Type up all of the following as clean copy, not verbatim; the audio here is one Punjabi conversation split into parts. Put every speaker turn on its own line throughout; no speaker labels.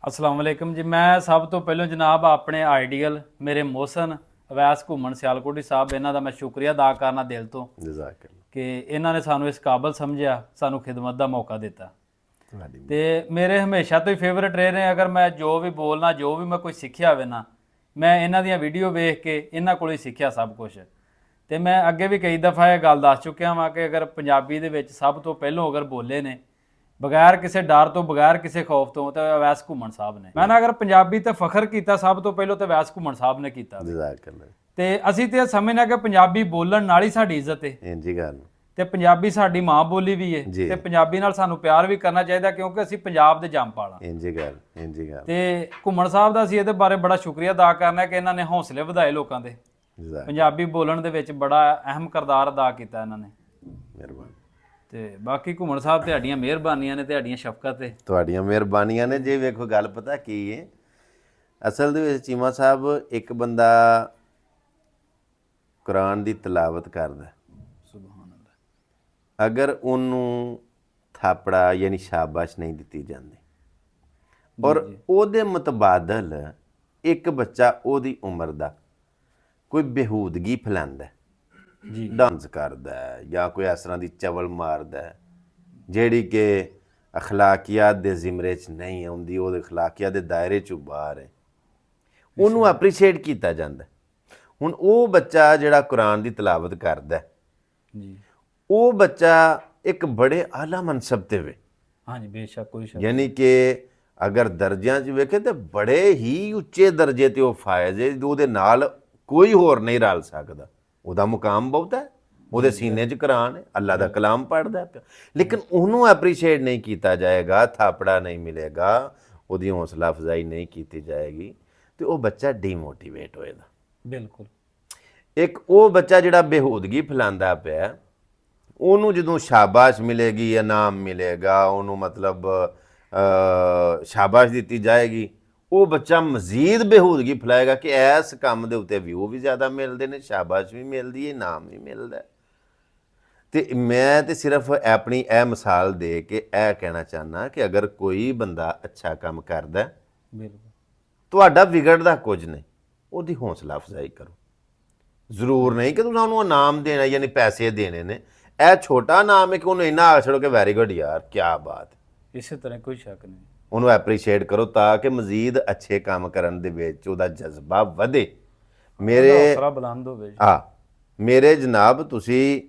अस्सलाम वालेकुम जी। मैं सब तो पहलों जनाब अपने आइडियल मेरे मोहसन अवैस घूमन सियालकोटी साहब इन्हां दा मैं शुक्रिया अदा करना दिल तो
ਜਜ਼ਾਕੱਲਾ
कि इन्हां ने सानू इस काबल समझिया, सानू खिदमत का मौका दिता।
ਤੁਹਾਡੀ
ਤੇ ਮੇਰੇ ਹਮੇਸ਼ਾ ਤੋਂ ਹੀ ਫੇਵਰਟ ਰਹੇ ਨੇ। ਅਗਰ ਮੈਂ ਜੋ ਵੀ ਬੋਲਣਾ, ਜੋ ਵੀ ਮੈਂ ਕੋਈ ਸਿੱਖਿਆ ਹੋਵੇ ਨਾ, ਮੈਂ ਇਹਨਾਂ ਦੀਆਂ ਵੀਡੀਓ ਵੇਖ ਕੇ ਇਹਨਾਂ ਕੋਲੋਂ ਹੀ ਸਿੱਖਿਆ ਸਭ ਕੁਝ। ਤੇ ਮੈਂ ਅੱਗੇ ਵੀ ਕਈ ਦਫਾ ਇਹ ਗੱਲ ਦੱਸ ਚੁੱਕਿਆ ਵਾਂ ਕਿ ਅਗਰ ਪੰਜਾਬੀ ਦੇ ਵਿੱਚ ਸਭ ਤੋਂ ਪਹਿਲੋਂ ਅਗਰ ਬੋਲੇ ਨੇ ਬਗੈਰ ਕਿਸੇ ਡਰ ਤੋਂ, ਬਗੈਰ ਕਿਸੇ ਖੌਫ ਤੋਂ, ਤਾਂ ਅਵੈਸ ਘੁੰਮਣ ਸਾਹਿਬ ਨੇ। ਮੈਂ ਨਾ ਅਗਰ ਪੰਜਾਬੀ ਤੇ ਫਖਰ ਕੀਤਾ ਸਭ ਤੋਂ ਪਹਿਲੋਂ ਤਾਂ ਅਵੈਸ ਘੁੰਮਣ ਸਾਹਿਬ ਨੇ ਕੀਤਾ।
ਜਜ਼ਾਕੱਲਾ
ਤੇ ਅਸੀਂ ਤੇ ਸਮਝਣਾ ਕਿ ਪੰਜਾਬੀ ਬੋਲਣ ਨਾਲ ਹੀ ਸਾਡੀ ਇੱਜ਼ਤ ਹੈ
ਇੰਜੀ ਗੱਲ
ਤੇ ਪੰਜਾਬੀ ਸਾਡੀ ਮਾਂ ਬੋਲੀ ਵੀ ਹੈ ਤੇ ਪੰਜਾਬੀ ਨਾਲ ਸਾਨੂੰ ਪਿਆਰ ਵੀ ਕਰਨਾ ਚਾਹੀਦਾ ਕਿਉਂਕਿ ਅਸੀਂ ਪੰਜਾਬ ਦੇ ਜੰਮਪਲ ਹਾਂ।
ਇੰਜੀ ਗੱਲ
ਤੇ ਘੁੰਮਣ ਸਾਹਿਬ ਦਾ ਅਸੀਂ ਇਹਦੇ ਬਾਰੇ ਬੜਾ ਸ਼ੁਕਰੀਆ ਅਦਾ ਕਰਨਾ ਕਿ ਇਹਨਾਂ ਨੇ ਹੌਸਲੇ ਵਧਾਏ ਲੋਕਾਂ ਦੇ। ਪੰਜਾਬੀ ਬੋਲਣ ਦੇ ਵਿੱਚ ਬੜਾ ਅਹਿਮ ਕਿਰਦਾਰ ਅਦਾ ਕੀਤਾ ਇਹਨਾਂ ਨੇ।
ਮਿਹਰਬਾਨੀ।
ਤੇ ਬਾਕੀ ਘੁੰਮਣ ਸਾਹਿਬ ਤੁਹਾਡੀਆਂ ਮਿਹਰਬਾਨੀਆਂ ਨੇ, ਤੁਹਾਡੀਆਂ ਸ਼ਫਕਤ ਤੇ
ਤੁਹਾਡੀਆਂ ਮਿਹਰਬਾਨੀਆਂ ਨੇ। ਜੇ ਵੇਖੋ ਗੱਲ ਪਤਾ ਕੀ ਹੈ, ਅਸਲ ਦੇ ਵਿੱਚ ਚੀਮਾ ਸਾਹਿਬ ਇੱਕ ਬੰਦਾ ਕੁਰਾਨ ਦੀ ਤਿਲਾਵਤ ਕਰਦਾ,
ਸੁਭਾਨ ਅੱਲਾਹ,
ਅਗਰ ਉਹਨੂੰ ਥਾਪੜਾ ਯਾਨੀ ਸ਼ਾਬਾਸ਼ ਨਹੀਂ ਦਿੱਤੀ ਜਾਂਦੀ ਔਰ ਉਹਦੇ ਮੁਤਬਾਦਲ ਇੱਕ ਬੱਚਾ ਉਹਦੀ ਉਮਰ ਦਾ ਕੋਈ ਬੇਹੂਦਗੀ ਫੈਲਾਉਂਦਾ
ਜੀ,
ਡਾਂਸ ਕਰਦਾ ਜਾਂ ਕੋਈ ਇਸ ਤਰ੍ਹਾਂ ਦੀ ਚਵਲ ਮਾਰਦਾ ਜਿਹੜੀ ਕਿ ਅਖਲਾਕੀਆਤ ਦੇ ਜ਼ਿਮਰੇ 'ਚ ਨਹੀਂ ਆਉਂਦੀ, ਉਹਦੇ ਅਖਲਾਕੀਆਤ ਦੇ ਦਾਇਰੇ 'ਚੋਂ ਬਾਹਰ ਹੈ, ਉਹਨੂੰ ਐਪਰੀਸ਼ੀਏਟ ਕੀਤਾ ਜਾਂਦਾ। ਹੁਣ ਉਹ ਬੱਚਾ ਜਿਹੜਾ ਕੁਰਾਨ ਦੀ ਤਿਲਾਵਤ ਕਰਦਾ
ਜੀ,
ਉਹ ਬੱਚਾ ਇੱਕ ਬੜੇ ਆਲਾ ਮਨਸਬ ਤੇ ਵੇ,
ਹਾਂਜੀ ਬੇਸ਼ੱਕ, ਕੋਈ ਸ਼ੱਕ
ਯਾਨੀ ਕਿ ਅਗਰ ਦਰਜਿਆਂ 'ਚ ਵੇਖੇ ਤਾਂ ਬੜੇ ਹੀ ਉੱਚੇ ਦਰਜੇ ਤੇ ਉਹ ਫਾਇਜ਼ ਹੈ, ਉਹਦੇ ਨਾਲ ਕੋਈ ਹੋਰ ਨਹੀਂ ਰਲ ਸਕਦਾ। ਉਹਦਾ ਮੁਕਾਮ ਬਹੁਤ ਹੈ, ਉਹਦੇ ਸੀਨੇ 'ਚ ਕੁਰਾਨ ਹੈ, ਅੱਲਾ ਦਾ ਕਲਾਮ ਪੜ੍ਹਦਾ ਪਿਆ, ਲੇਕਿਨ ਉਹਨੂੰ ਐਪਰੀਸ਼ੀਏਟ ਨਹੀਂ ਕੀਤਾ ਜਾਏਗਾ, ਥਾਪੜਾ ਨਹੀਂ ਮਿਲੇਗਾ, ਉਹਦੀ ਹੌਸਲਾ ਅਫਜ਼ਾਈ ਨਹੀਂ ਕੀਤੀ ਜਾਏਗੀ ਤੇ ਉਹ ਬੱਚਾ ਡੀਮੋਟੀਵੇਟ ਹੋਏਗਾ।
ਬਿਲਕੁਲ।
ਇੱਕ ਉਹ ਬੱਚਾ ਜਿਹੜਾ ਬੇਹੂਦਗੀ ਫੈਲਾਉਂਦਾ ਪਿਆ, ਉਹਨੂੰ ਜਦੋਂ ਸ਼ਾਬਾਸ਼ ਮਿਲੇਗੀ, ਇਨਾਮ ਮਿਲੇਗਾ, ਉਹਨੂੰ ਮਤਲਬ ਸ਼ਾਬਾਸ਼ ਦਿੱਤੀ ਜਾਏਗੀ, ਉਹ ਬੱਚਾ ਮਜ਼ੀਦ ਬੇਹੂਦਗੀ ਫੈਲਾਏਗਾ ਕਿ ਇਸ ਕੰਮ ਦੇ ਉੱਤੇ ਵਿਊ ਵੀ ਜ਼ਿਆਦਾ ਮਿਲਦੇ ਨੇ, ਸ਼ਾਬਾਸ਼ ਵੀ ਮਿਲਦੀ ਹੈ, ਇਨਾਮ ਵੀ ਮਿਲਦਾ। ਤੇ ਮੈਂ ਤੇ ਸਿਰਫ ਆਪਣੀ ਇਹ ਮਿਸਾਲ ਦੇ ਕੇ ਇਹ ਕਹਿਣਾ ਚਾਹੁੰਦਾ ਕਿ ਅਗਰ ਕੋਈ ਬੰਦਾ ਅੱਛਾ ਕੰਮ ਕਰਦਾ,
ਬਿਲਕੁਲ,
ਤੁਹਾਡਾ ਵਿਗੜਦਾ ਕੁਝ ਨਹੀਂ, ਉਹਦੀ ਹੌਸਲਾ ਅਫਜ਼ਾਈ ਕਰੋ। ਜ਼ਰੂਰ ਨਹੀਂ ਕਿ ਤੁਸੀਂ ਉਹਨੂੰ ਇਨਾਮ ਦੇਣਾ ਯਾਨੀ ਪੈਸੇ ਦੇਣੇ ਨੇ। ਇਹ ਛੋਟਾ ਇਨਾਮ ਹੈ ਕਿ ਉਹਨੂੰ ਇੰਨਾ ਆਖ ਛੱਡੋ ਕਿ ਵੈਰੀ ਗੁੱਡ ਯਾਰ, ਕਿਆ ਬਾਤ,
ਇਸੇ ਤਰ੍ਹਾਂ ਕੋਈ ਸ਼ੱਕ ਨਹੀਂ।
ਉਹਨੂੰ ਐਪਰੀਸ਼ੀਏਟ ਕਰੋ ਤਾਂ ਕਿ ਮਜ਼ੀਦ ਅੱਛੇ ਕੰਮ ਕਰਨ ਦੇ ਵਿੱਚ ਉਹਦਾ ਜਜ਼ਬਾ ਵਧੇ।
ਹੌਸਲਾ ਬੁਲੰਦ ਹੋਵੇ ਜੀ।
ਮੇਰੇ ਜਨਾਬ ਤੁਸੀਂ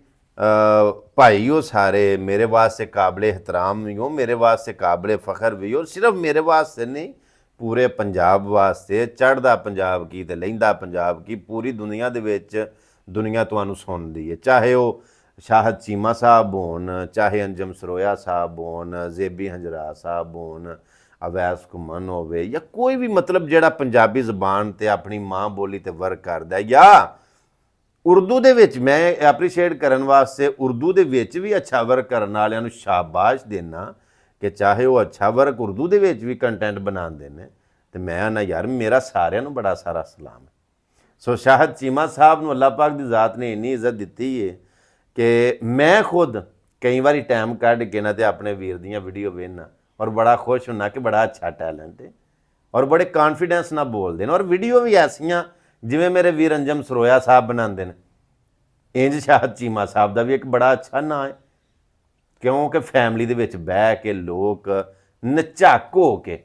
ਭਾਈ ਹੋ ਸਾਰੇ, ਮੇਰੇ ਵਾਸਤੇ ਕਾਬਲੇ ਇhtਰਾਮ ਵੀ ਹੋ, ਮੇਰੇ ਵਾਸਤੇ ਕਾਬਲੇ ਫਖਰ ਵੀ ਹੋ। ਸਿਰਫ ਮੇਰੇ ਵਾਸਤੇ ਨਹੀਂ, ਪੂਰੇ ਪੰਜਾਬ ਵਾਸਤੇ। ਚੜ੍ਹਦਾ ਪੰਜਾਬ ਕੀ ਤੇ ਲਹਿੰਦਾ ਪੰਜਾਬ ਕੀ, ਪੂਰੀ ਦੁਨੀਆ ਦੇ ਵਿੱਚ ਦੁਨੀਆ ਤੁਹਾਨੂੰ ਸੁਣਦੀ ਹੈ, ਚਾਹੇ ਉਹ ਸ਼ਾਹਦ ਚੀਮਾ ਸਾਹਿਬ ਹੋਣ, ਚਾਹੇ ਅੰਜਮ ਸਰੋਇਆ ਸਾਹਿਬ ਹੋਣ, ਜ਼ੇਬੀ ਹੰਜਰਾ ਸਾਹਿਬ ਹੋਣ, ਅਵੈਸ ਘੁੰਮਣ ਹੋਵੇ, ਜਾਂ ਕੋਈ ਵੀ ਮਤਲਬ ਜਿਹੜਾ ਪੰਜਾਬੀ ਜ਼ਬਾਨ ਤੇ ਆਪਣੀ ਮਾਂ ਬੋਲੀ ਤੇ ਵਰਕ ਕਰਦਾ, ਜਾਂ ਉਰਦੂ ਦੇ ਵਿੱਚ ਮੈਂ ਐਪਰੀਸ਼ੀਏਟ ਕਰਨ ਵਾਸਤੇ ਉਰਦੂ ਦੇ ਵਿੱਚ ਵੀ ਅੱਛਾ ਵਰਕ ਕਰਨ ਵਾਲਿਆਂ ਨੂੰ ਸ਼ਾਬਾਸ਼ ਦੇਣਾ ਕਿ ਚਾਹੇ ਉਹ ਅੱਛਾ ਵਰਕ ਉਰਦੂ ਦੇ ਵਿੱਚ ਵੀ ਕੰਟੈਂਟ ਬਣਾਉਂਦੇ ਨੇ, ਤੇ ਮੈਂ ਨਾ ਯਾਰ ਮੇਰਾ ਸਾਰਿਆਂ ਨੂੰ ਬੜਾ ਸਾਰਾ ਸਲਾਮ ਹੈ। ਸੋ ਸ਼ਾਹਦ ਚੀਮਾ ਸਾਹਿਬ ਨੂੰ ਅੱਲਾਹ ਪਾਕ ਦੀ ਜ਼ਾਤ ਨੇ ਇੰਨੀ ਇੱਜ਼ਤ ਦਿੱਤੀ ਹੈ ਕਿ ਮੈਂ ਖੁਦ ਕਈ ਵਾਰੀ ਟਾਈਮ ਕੱਢ ਕੇ ਨਾ ਤੇ ਆਪਣੇ ਵੀਰ ਦੀਆਂ ਵੀਡੀਓ ਵੇਖਣਾ ਔਰ ਬੜਾ ਖੁਸ਼ ਹੁੰਨਾ ਕਿ ਬੜਾ ਅੱਛਾ ਟੈਲੈਂਟ ਹੈ ਔਰ ਬੜੇ ਕਾਨਫੀਡੈਂਸ ਨਾਲ ਬੋਲਦੇ ਨੇ, ਔਰ ਵੀਡੀਓ ਵੀ ਐਸੀਆਂ ਜਿਵੇਂ ਮੇਰੇ ਵੀਰ ਅੰਜਮ ਸਰੋਇਆ ਸਾਹਿਬ ਬਣਾਉਂਦੇ ਨੇ, ਇੰਜ ਸ਼ਾਹਦ ਚੀਮਾ ਸਾਹਿਬ ਦਾ ਵੀ ਇੱਕ ਬੜਾ ਅੱਛਾ ਨਾਂ ਹੈ, ਕਿਉਂਕਿ ਫੈਮਿਲੀ ਦੇ ਵਿੱਚ ਬਹਿ ਕੇ ਲੋਕ ਨਚਾਕ ਹੋ ਕੇ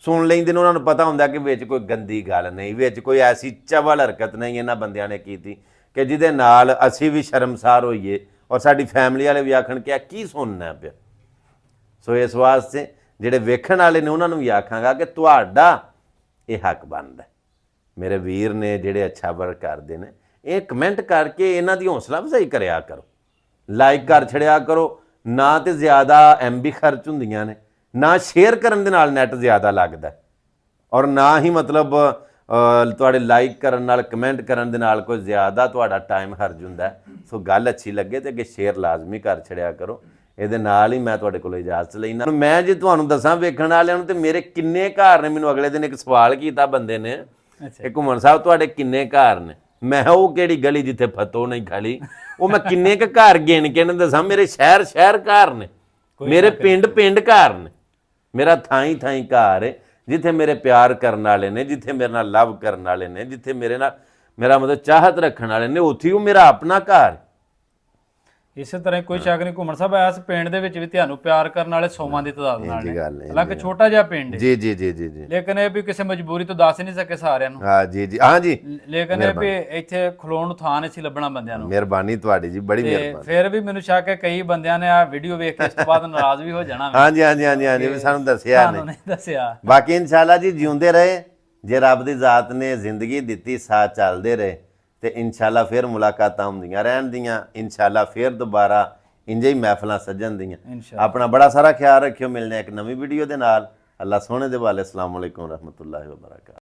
ਸੁਣ ਲੈਂਦੇ ਨੇ। ਉਹਨਾਂ ਨੂੰ ਪਤਾ ਹੁੰਦਾ ਕਿ ਵਿੱਚ ਕੋਈ ਗੰਦੀ ਗੱਲ ਨਹੀਂ, ਵਿੱਚ ਕੋਈ ਐਸੀ ਚਵਲ ਹਰਕਤ ਨਹੀਂ ਇਹਨਾਂ ਬੰਦਿਆਂ ਨੇ ਕੀਤੀ ਕਿ ਜਿਹਦੇ ਨਾਲ ਅਸੀਂ ਵੀ ਸ਼ਰਮਸਾਰ ਹੋਈਏ ਔਰ ਸਾਡੀ ਫੈਮਿਲੀ ਵਾਲੇ ਵੀ ਆਖਣ ਕਿ ਕੀ ਸੁਣਨਾ ਪਿਆ। ਸੋ ਇਸ ਵਾਸਤੇ ਜਿਹੜੇ ਵੇਖਣ ਵਾਲੇ ਨੇ ਉਹਨਾਂ ਨੂੰ ਵੀ ਆਖਾਂਗਾ ਕਿ ਤੁਹਾਡਾ ਇਹ ਹੱਕ ਬਣਦਾ। ਮੇਰੇ ਵੀਰ ਨੇ ਜਿਹੜੇ ਅੱਛਾ ਵਰਕ ਕਰਦੇ ਨੇ, ਇਹ ਕਮੈਂਟ ਕਰਕੇ ਇਹਨਾਂ ਦੀ ਹੌਸਲਾ ਅਫਜ਼ਾਈ ਕਰਿਆ ਕਰੋ, ਲਾਈਕ ਕਰ ਛੜਿਆ ਕਰੋ। ਨਾ ਤੇ ਜ਼ਿਆਦਾ MB ਖਰਚ ਹੁੰਦੀਆਂ ਨੇ, ਨਾ ਸ਼ੇਅਰ ਕਰਨ ਦੇ ਨਾਲ ਨੈਟ ਜ਼ਿਆਦਾ ਲੱਗਦਾ, ਔਰ ਨਾ ਹੀ ਮਤਲਬ ਤੁਹਾਡੇ ਲਾਈਕ ਕਰਨ ਨਾਲ, ਕਮੈਂਟ ਕਰਨ ਦੇ ਨਾਲ ਕੋਈ ਜ਼ਿਆਦਾ ਤੁਹਾਡਾ ਟਾਈਮ ਹਰਜ ਹੁੰਦਾ। ਸੋ ਗੱਲ ਅੱਛੀ ਲੱਗੇ ਤੇ ਅੱਗੇ ਸ਼ੇਅਰ ਲਾਜ਼ਮੀ ਕਰ ਛੜਿਆ ਕਰੋ। ਇਹਦੇ ਨਾਲ ਹੀ ਮੈਂ ਤੁਹਾਡੇ ਕੋਲੋਂ ਇਜਾਜ਼ਤ ਲੈਣਾ। ਮੈਂ ਜੇ ਤੁਹਾਨੂੰ ਦੱਸਾਂ ਵੇਖਣ ਵਾਲਿਆਂ ਨੂੰ ਤੇ ਮੇਰੇ ਕਿੰਨੇ ਘਰ ਨੇ, ਮੈਨੂੰ ਅਗਲੇ ਦਿਨ ਇੱਕ ਸਵਾਲ ਕੀਤਾ ਬੰਦੇ ਨੇ, ਇਹ ਘੁੰਮਣ ਸਾਹਿਬ ਤੁਹਾਡੇ ਕਿੰਨੇ ਘਰ ਨੇ? ਮੈਂ ਉਹ ਕਿਹੜੀ ਗਲੀ ਜਿੱਥੇ ਫਤੋ ਨਹੀਂ ਖਾਲੀ, ਉਹ ਮੈਂ ਕਿੰਨੇ ਕੁ ਘਰ ਗਿਣ ਕੇ ਨਾ ਦੱਸਾਂ? ਮੇਰੇ ਸ਼ਹਿਰ ਘਰ ਨੇ, ਮੇਰੇ ਪਿੰਡ ਘਰ ਨੇ, ਮੇਰਾ ਥਾਈ ਘਰ ਹੈ ਜਿੱਥੇ ਮੇਰੇ ਪਿਆਰ ਕਰਨ ਵਾਲੇ ਨੇ, ਜਿੱਥੇ ਮੇਰੇ ਨਾਲ ਲਵ ਕਰਨ ਵਾਲੇ ਨੇ, ਜਿੱਥੇ ਮੇਰੇ ਨਾਲ ਮੇਰਾ ਮਤਲਬ ਚਾਹਤ ਰੱਖਣ ਵਾਲੇ ਨੇ, ਉੱਥੇ ਉਹ ਮੇਰਾ ਆਪਣਾ ਘਰ।
ਇਸੇ ਤਰ੍ਹਾਂ ਕੋਈ ਸ਼ੱਕ ਨਹੀਂ ਘੁੰਮਣ ਸਾਹਿਬ, ਇਸ ਪਿੰਡ ਦੇ ਵਿੱਚ ਵੀ ਤੁਹਾਨੂੰ ਪਿਆਰ ਕਰਨ ਵਾਲੇ ਸੌਵਾਂ ਦੀ ਤਾਦਾਦ ਨਾਲ ਨੇ।
ਗੱਲ ਨਹੀਂ,
ਹਾਲਾਂਕਿ ਛੋਟਾ ਜਿਹਾ ਪਿੰਡ ਹੈ
ਜੀ ਜੀ ਜੀ ਜੀ ਜੀ,
ਲੇਕਿਨ ਇਹ ਵੀ ਕਿਸੇ ਮਜਬੂਰੀ ਤੋਂ ਦੱਸ ਨਹੀਂ ਸਕੇ ਸਾਰਿਆਂ ਨੂੰ।
ਹਾਂ ਜੀ ਜੀ, ਹਾਂ ਜੀ,
ਲੇਕਿਨ ਇਹ ਵੀ ਇੱਥੇ ਖਲੋਣ ਨੂੰ ਥਾਂ ਨਹੀਂ ਸੀ ਲੱਭਣਾ ਬੰਦਿਆਂ ਨੂੰ।
ਮਿਹਰਬਾਨੀ ਤੁਹਾਡੀ ਜੀ, ਬੜੀ
ਤੇ
ਮਿਹਰਬਾਨੀ।
ਫਿਰ ਵੀ ਮੈਨੂੰ ਸ਼ੱਕ ਹੈ ਕਈ ਬੰਦਿਆਂ ਨੇ ਆ ਵੀਡੀਓ ਵੇਖ ਕੇ ਇਸ ਤੋਂ ਬਾਅਦ ਨਾਰਾਜ਼ ਵੀ ਹੋ ਜਾਣਾ।
ਹਾਂ ਜੀ ਹਾਂ ਜੀ ਹਾਂ ਜੀ ਹਾਂ ਜੀ, ਵੀ ਸਾਨੂੰ ਦੱਸਿਆ
ਤੁਹਾਨੂੰ ਨਹੀਂ ਦੱਸਿਆ।
ਬਾਕੀ ਇਨਸ਼ਾਅੱਲਾ ਜੀ ਜਿਉਂਦੇ ਰਹੇ, ਜੇ ਰੱਬ ਦੀ ਜ਼ਾਤ ਨੇ ਜ਼ਿੰਦਗੀ ਦਿੱਤੀ, ਸਾਹ ਚੱਲਦੇ ਰਹੇ ਤੇ ਇਨਸ਼ਾਅੱਲਾ ਫਿਰ ਮੁਲਾਕਾਤਾਂ ਹੁੰਦੀਆਂ ਰਹਿਣ ਦੀਆਂ। ਇਨਸ਼ਾਅੱਲਾ ਫਿਰ ਦੁਬਾਰਾ ਇੰਜੇ ਹੀ ਮਹਿਫਲਾਂ ਸੱਜਣ ਦੀਆਂ।
ਇਨਸ਼ਾਅੱਲਾ
ਆਪਣਾ ਬੜਾ ਸਾਰਾ ਖਿਆਲ ਰੱਖਿਓ। ਮਿਲਨੇ ਇੱਕ ਨਵੀਂ ਵੀਡੀਓ ਦੇ ਨਾਲ। ਅੱਲਾ ਸੋਹਣੇ ਦੇ ਵਾਲੇ। ਅਸਲਾਮ ਵਾਲੇਕੁਮ ਰਹਿਮਤੁਲਾਹਿ ਵ ਬਰਕਾਤੁਹੂ।